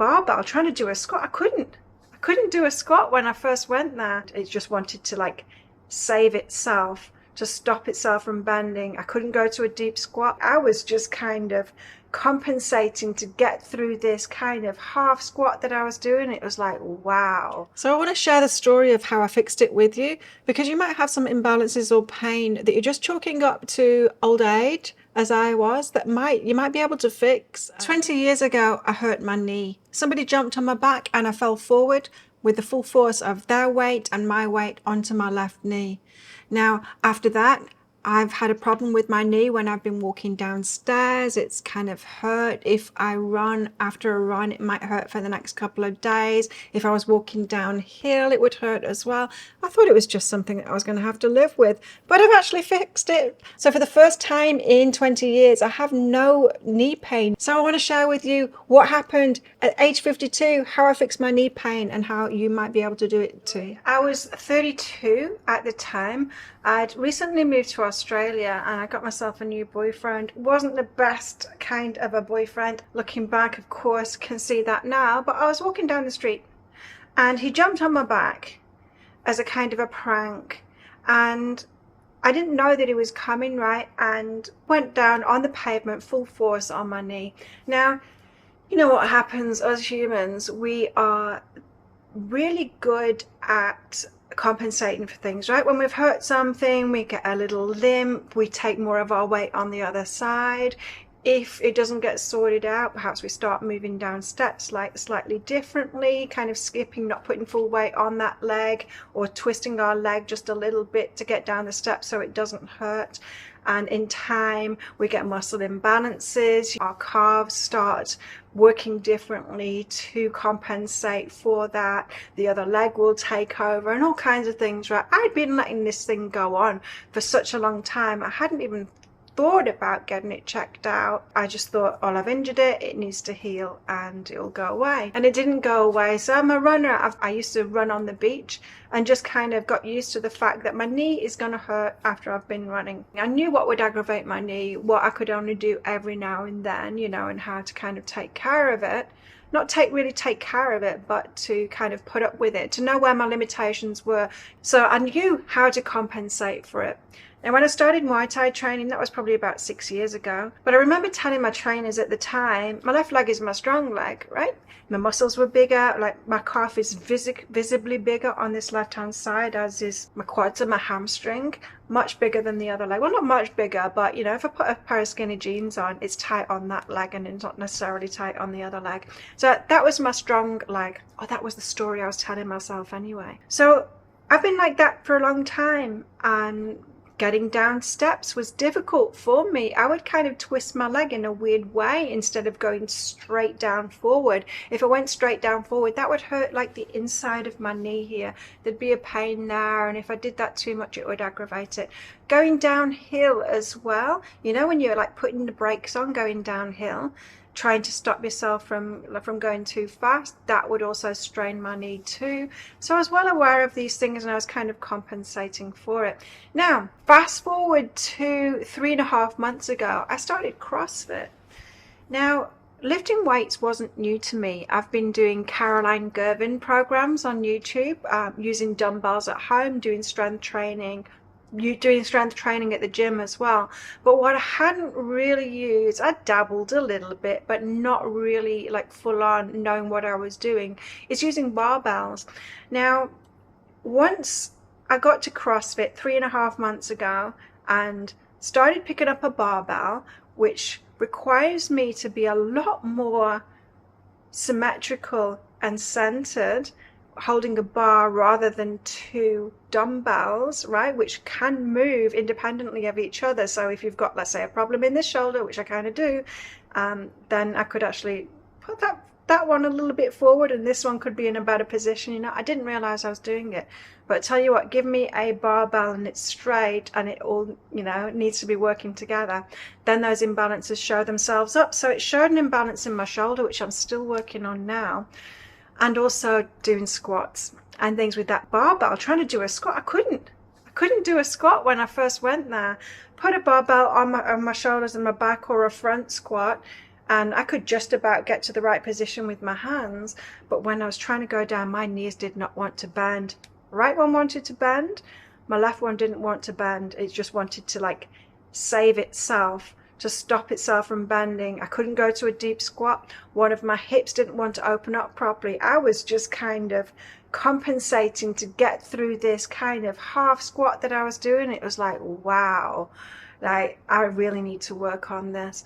barbell trying to do a squat. I couldn't do a squat when I first went there. It just wanted to like save itself, to stop itself from bending. I couldn't go to a deep squat. I was just kind of compensating to get through this kind of half squat that I was doing. It was like, wow. So I want to share the story of how I fixed it with you, because you might have some imbalances or pain that you're just chalking up to old age, as I was, that you might be able to fix. 20 years ago, I hurt my knee. Somebody jumped on my back and I fell forward with the full force of their weight and my weight onto my left knee. Now, after that, I've had a problem with my knee when I've been walking downstairs. It's kind of hurt. If I run, after a run, it might hurt for the next couple of days. If I was walking downhill, it would hurt as well. I thought it was just something that I was going to have to live with, but I've actually fixed it. So for the first time in 20 years, I have no knee pain. So I want to share with you what happened at age 52, how I fixed my knee pain, and how you might be able to do it too. I was 32 at the time. I'd recently moved to Australia and I got myself a new boyfriend. Wasn't the best kind of a boyfriend. Looking back, of course, can see that now. But I was walking down the street and he jumped on my back as a kind of a prank. And I didn't know that he was coming, right? And went down on the pavement, full force on my knee. Now, you know what happens as humans? We are really good at compensating for things, right? When we've hurt something, we get a little limp, we take more of our weight on the other side. If it doesn't get sorted out, perhaps we start moving down steps like slightly differently, kind of skipping, not putting full weight on that leg, or twisting our leg just a little bit to get down the steps so it doesn't hurt. And in time, we get muscle imbalances. Our calves start working differently to compensate for that. The other leg will take over and all kinds of things, right? I'd been letting this thing go on for such a long time. I hadn't even thought about getting it checked out. I just thought, oh, I've injured it, it needs to heal and it'll go away. And it didn't go away. So I'm a runner. I used to run on the beach and just kind of got used to the fact that my knee is going to hurt after I've been running. I knew what would aggravate my knee, what I could only do every now and then, you know, and how to kind of take care of it. Not really take care of it, but to kind of put up with it, to know where my limitations were. So I knew how to compensate for it. And when I started Muay Thai training, that was probably about 6 years ago. But I remember telling my trainers at the time, my left leg is my strong leg, right? My muscles were bigger, like my calf is visibly bigger on this left-hand side, as is my quads and my hamstring, much bigger than the other leg. Well, not much bigger, but you know, if I put a pair of skinny jeans on, it's tight on that leg and it's not necessarily tight on the other leg. So that was my strong leg. Oh, that was the story I was telling myself anyway. So I've been like that for a long time, and getting down steps was difficult for me. I would kind of twist my leg in a weird way instead of going straight down forward. If I went straight down forward, that would hurt like the inside of my knee here. There'd be a pain there, and if I did that too much, it would aggravate it. Going downhill as well, you know, when you're like putting the brakes on going downhill, trying to stop yourself from going too fast, that would also strain my knee too. So I was well aware of these things and I was kind of compensating for it. Now, fast forward to 3.5 months ago, I started CrossFit. Now, lifting weights wasn't new to me. I've been doing Caroline Girvin programs on YouTube, using dumbbells at home, doing strength training at the gym as well. But what I hadn't really used, I dabbled a little bit, but not really like full on knowing what I was doing, is using barbells. Now, once I got to CrossFit 3.5 months ago and started picking up a barbell, which requires me to be a lot more symmetrical and centered, holding a bar rather than 2 dumbbells, right, which can move independently of each other. So if you've got, let's say, a problem in this shoulder, which I kind of do, then I could actually put that one a little bit forward and this one could be in a better position. You know, I didn't realize I was doing it. But I tell you what, give me a barbell and it's straight and it all, you know, needs to be working together, then those imbalances show themselves up. So it showed an imbalance in my shoulder, which I'm still working on now. And also doing squats and things with that barbell, trying to do a squat. I couldn't do a squat when I first went there. Put a barbell on my shoulders and my back, or a front squat, and I could just about get to the right position with my hands, but when I was trying to go down, my knees did not want to bend. Right one wanted to bend, my left one didn't want to bend. It just wanted to like save itself, to stop itself from bending. I couldn't go to a deep squat. One of my hips didn't want to open up properly. I was just kind of compensating to get through this kind of half squat that I was doing. It was like, wow, like I really need to work on this.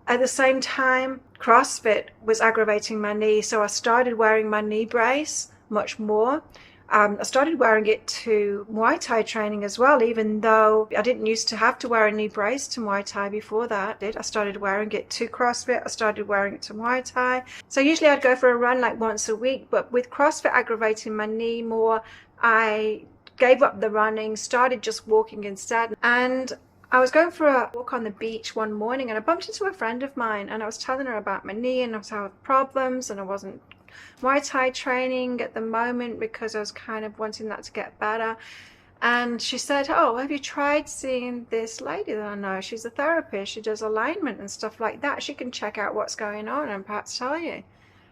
At the same time, CrossFit was aggravating my knee, so I started wearing my knee brace much more. I started wearing it to Muay Thai training as well, even though I didn't used to have to wear a knee brace to Muay Thai before that. I started wearing it to CrossFit, I started wearing it to Muay Thai. So usually I'd go for a run like once a week, but with CrossFit aggravating my knee more, I gave up the running, started just walking instead. And I was going for a walk on the beach one morning and I bumped into a friend of mine and I was telling her about my knee and I was having problems and I wasn't Muay Thai training at the moment because I was kind of wanting that to get better. And she said, oh, have you tried seeing this lady that I know? She's a therapist. She does alignment and stuff like that. She can check out what's going on and perhaps tell you.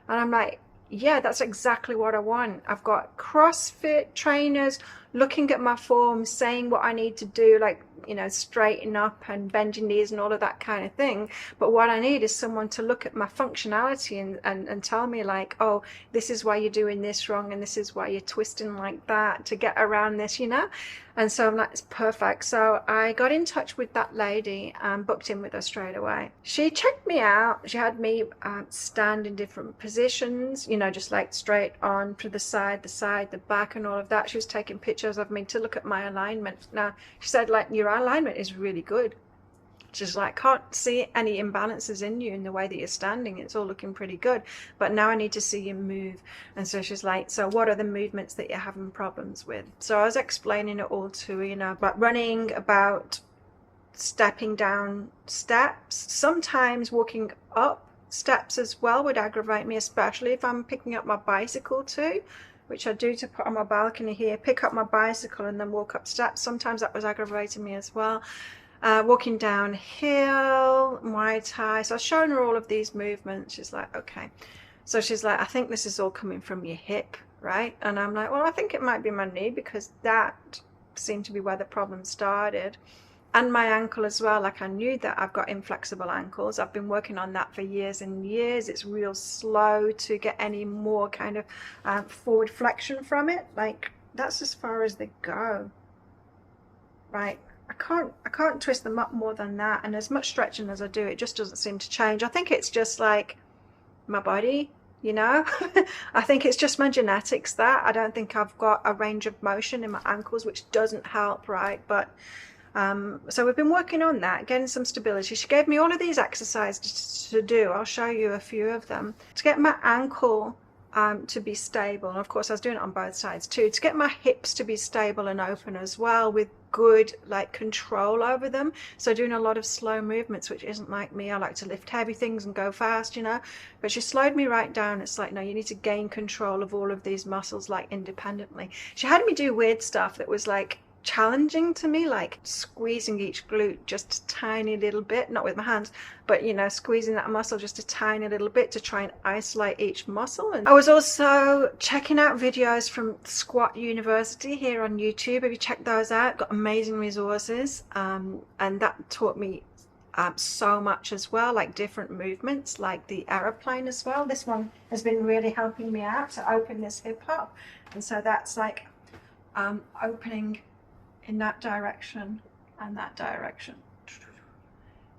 And I'm like, yeah, that's exactly what I want. I've got CrossFit trainers looking at my form, saying what I need to do, like, you know, straighten up and bend your knees and all of that kind of thing. But what I need is someone to look at my functionality and tell me like, oh, this is why you're doing this wrong and this is why you're twisting like that to get around this, you know. And so I'm like, it's perfect. So I got in touch with that lady and booked in with her straight away. She checked me out. She had me stand in different positions, you know, just like straight on to the side, the back and all of that. She was taking pictures of me to look at my alignment. Now, she said, like, your alignment is really good. She's like, can't see any imbalances in you in the way that you're standing. It's all looking pretty good. But now I need to see you move. And so she's like, so what are the movements that you're having problems with? So I was explaining it all to her, you know, about running, about stepping down steps. Sometimes walking up steps as well would aggravate me, especially if I'm picking up my bicycle too, which I do to put on my balcony here, pick up my bicycle and then walk up steps. Sometimes that was aggravating me as well. Walking downhill, Muay Thai. So I was showing her all of these movements. She's like, okay. So she's like, I think this is all coming from your hip, right? And I'm like, well, I think it might be my knee because that seemed to be where the problem started. And my ankle as well. Like I knew that I've got inflexible ankles. I've been working on that for years and years. It's real slow to get any more kind of forward flexion from it. Like that's as far as they go, right? I can't twist them up more than that, and as much stretching as I do, it just doesn't seem to change. I think it's just like my body, you know. I think it's just my genetics that I don't think I've got a range of motion in my ankles, which doesn't help, right? But so we've been working on that, getting some stability. She gave me all of these exercises to do. I'll show you a few of them to get my ankle to be stable. And of course I was doing it on both sides too, to get my hips to be stable and open as well, with good like control over them. So doing a lot of slow movements, which isn't like me. I like to lift heavy things and go fast, you know. But she slowed me right down. It's like, no, you need to gain control of all of these muscles like independently. She had me do weird stuff that was like challenging to me, like squeezing each glute just a tiny little bit, not with my hands, but you know, squeezing that muscle just a tiny little bit to try and isolate each muscle. And I was also checking out videos from Squat University here on YouTube. If you check those out, got amazing resources, and that taught me so much as well, like different movements, like the aeroplane as well. This one has been really helping me out to open this hip up, and so that's like opening in that direction and that direction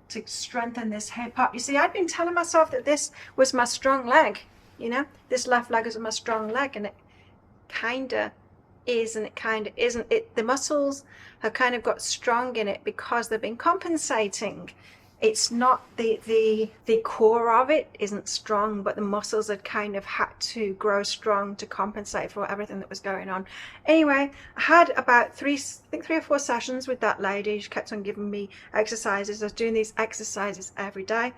to strengthen this hip up. You see, I'd been telling myself that this was my strong leg, you know, this left leg is my strong leg, and it kind of is and it kind of isn't. The muscles have kind of got strong in it because they've been compensating. It's not the core of it isn't strong, but the muscles had kind of had to grow strong to compensate for everything that was going on. Anyway, I had about three or four sessions with that lady. She kept on giving me exercises. I was doing these exercises every day.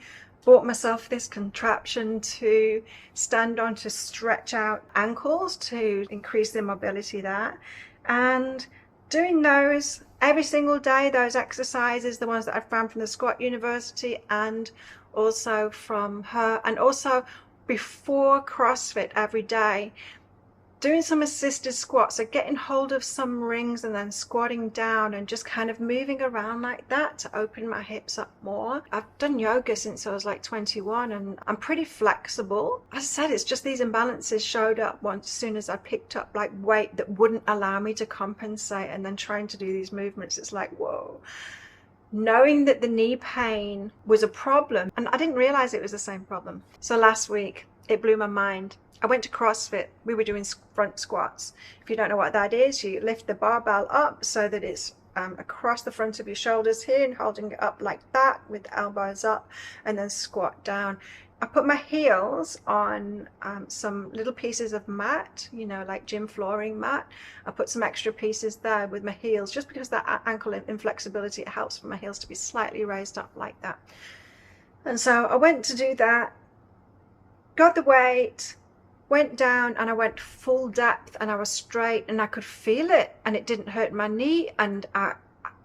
Bought myself this contraption to stand on to stretch out ankles to increase the mobility there, and doing those every single day, those exercises, the ones that I found from the Squat University, and also from her, and also before CrossFit every day, doing some assisted squats, so getting hold of some rings and then squatting down and just kind of moving around like that to open my hips up more. I've done yoga since I was like 21 and I'm pretty flexible. As I said, it's just these imbalances showed up once as soon as I picked up like weight that wouldn't allow me to compensate, and then trying to do these movements, it's like, whoa. Knowing that the knee pain was a problem, and I didn't realize it was the same problem. So last week, it blew my mind. I went to CrossFit. We were doing front squats. If you don't know what that is, you lift the barbell up so that it's across the front of your shoulders here and holding it up like that with the elbows up, and then squat down. I put my heels on some little pieces of mat, you know, like gym flooring mat. I put some extra pieces there with my heels just because that ankle inflexibility, it helps for my heels to be slightly raised up like that. And so I went to do that, got the weight, went down, and I went full depth, and I was straight, and I could feel it, and it didn't hurt my knee, and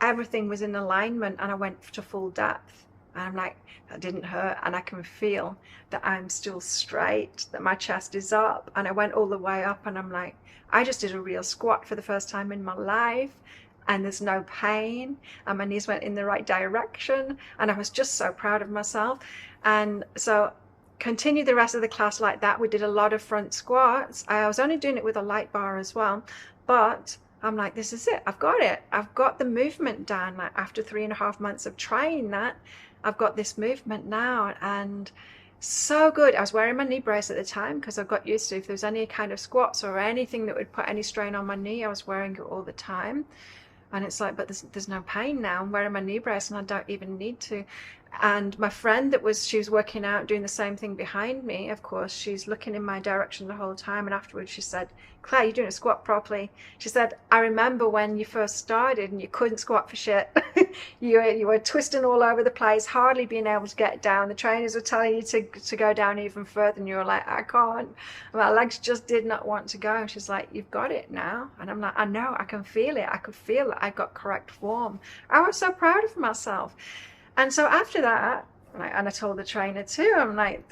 everything was in alignment, and I went to full depth, and I'm like, that didn't hurt, and I can feel that I'm still straight, that my chest is up, and I went all the way up, and I'm like, I just did a real squat for the first time in my life, and there's no pain, and my knees went in the right direction, and I was just so proud of myself. And so continue the rest of the class like that. We did a lot of front squats. I was only doing it with a light bar as well, but I'm like, this is it. I've got it. I've got the movement down. Like after 3.5 months of trying that, I've got this movement now, and so good. I was wearing my knee brace at the time because I got used to, if there was any kind of squats or anything that would put any strain on my knee, I was wearing it all the time. And it's like, but there's no pain now. I'm wearing my knee brace and I don't even need to. And my friend she was working out, doing the same thing behind me. Of course, she's looking in my direction the whole time. And afterwards she said, Claire, you're doing a squat properly. She said, I remember when you first started and you couldn't squat for shit. you were twisting all over the place, hardly being able to get down. The trainers were telling you to go down even further, and you were like, I can't. My legs just did not want to go. And she's like, you've got it now. And I'm like, I know, I can feel it. I could feel that I got correct form. I was so proud of myself. And so after that, and I told the trainer too, I'm like,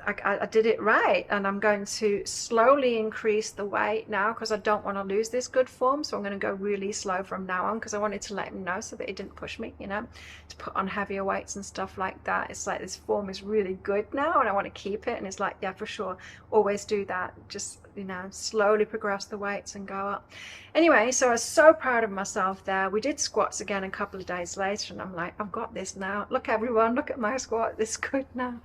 I did it right, and I'm going to slowly increase the weight now because I don't want to lose this good form. So I'm going to go really slow from now on, because I wanted to let him know so that he didn't push me, you know, to put on heavier weights and stuff like that. It's like, this form is really good now and I want to keep it. And it's like, yeah, for sure, always do that. Just, you know, slowly progress the weights and go up. Anyway, so I was so proud of myself there. We did squats again a couple of days later, and I'm like, I've got this now. Look, everyone, look at my squat. This is good now.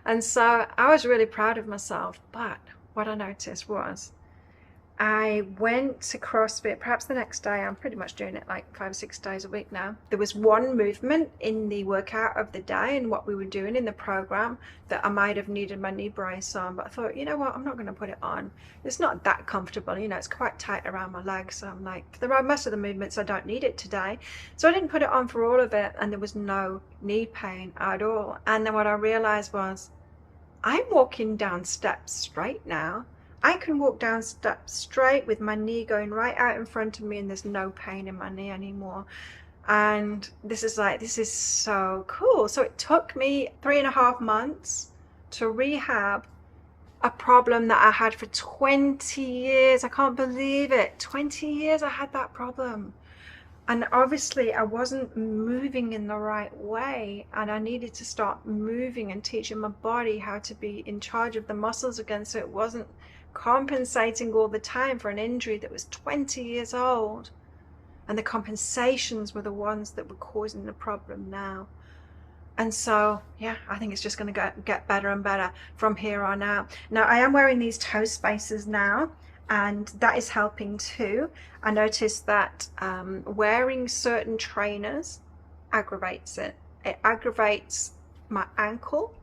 And so I was really proud of myself. But what I noticed was, I went to CrossFit perhaps the next day. I'm pretty much doing it like 5 or 6 days a week now. There was one movement in the workout of the day and what we were doing in the program that I might have needed my knee brace on, but I thought, you know what, I'm not going to put it on. It's not that comfortable, you know, it's quite tight around my legs. So I'm like, for the most of the movements, I don't need it today. So I didn't put it on for all of it, and there was no knee pain at all. And then what I realized was, I'm walking down steps straight now. I can walk down steps straight with my knee going right out in front of me, and there's no pain in my knee anymore. And this is so cool. So it took me 3.5 months to rehab a problem that I had for 20 years. I can't believe it. 20 years I had that problem. And obviously I wasn't moving in the right way, and I needed to start moving and teaching my body how to be in charge of the muscles again, so it wasn't compensating all the time for an injury that was 20 years old. And the compensations were the ones that were causing the problem now. And so, yeah, I think it's just going to get better and better from here on out. Now, I am wearing these toe spacers now, and that is helping too. I noticed that wearing certain trainers aggravates it. It aggravates my ankle,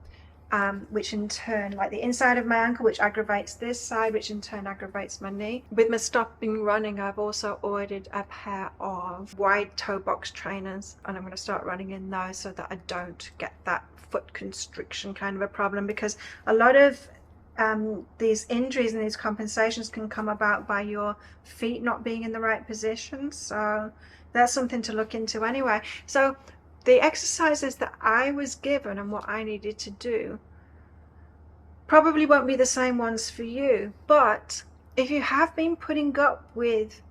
which in turn, like the inside of my ankle, which aggravates this side, which in turn aggravates my knee. With my stopping running, I've also ordered a pair of wide toe box trainers, and I'm going to start running in those so that I don't get that foot constriction kind of a problem, because a lot of these injuries and these compensations can come about by your feet not being in the right position. So that's something to look into anyway. So the exercises that I was given and what I needed to do probably won't be the same ones for you. But if you have been putting up with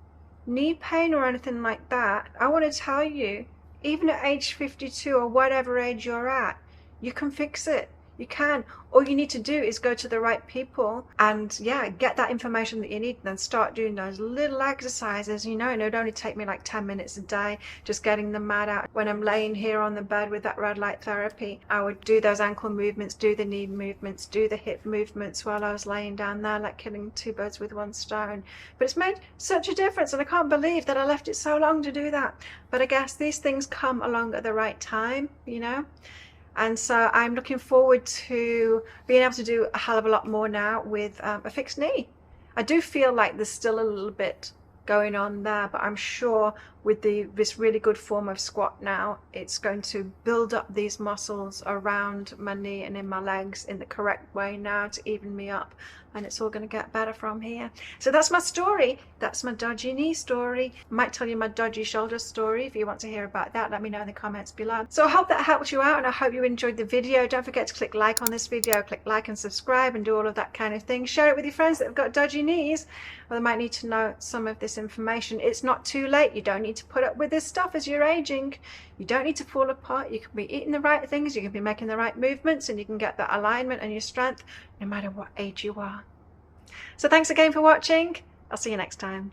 knee pain or anything like that, I want to tell you, even at age 52 or whatever age you're at, you can fix it. You can. All you need to do is go to the right people and get that information that you need, and then start doing those little exercises. You know, and it would only take me like 10 minutes a day, just getting the mad out. When I'm laying here on the bed with that red light therapy, I would do those ankle movements, do the knee movements, do the hip movements while I was laying down there, like killing two birds with one stone. But it's made such a difference, and I can't believe that I left it so long to do that. But I guess these things come along at the right time, you know. And so I'm looking forward to being able to do a hell of a lot more now with a fixed knee. I do feel like there's still a little bit going on there, but I'm sure with this really good form of squat now, it's going to build up these muscles around my knee and in my legs in the correct way now to even me up, and it's all going to get better from here. So that's my story. That's my dodgy knee story. I might tell you my dodgy shoulder story. If you want to hear about that, let me know in the comments below. So I hope that helped you out, and I hope you enjoyed the video. Don't forget to click like on this video, click like and subscribe, and do all of that kind of thing. Share it with your friends that have got dodgy knees, or they might need to know some of this information. It's not too late. You don't need to put up with this stuff as you're aging. You don't need to fall apart. You can be eating the right things, you can be making the right movements, and you can get that alignment and your strength no matter what age you are. So thanks again for watching. I'll see you next time.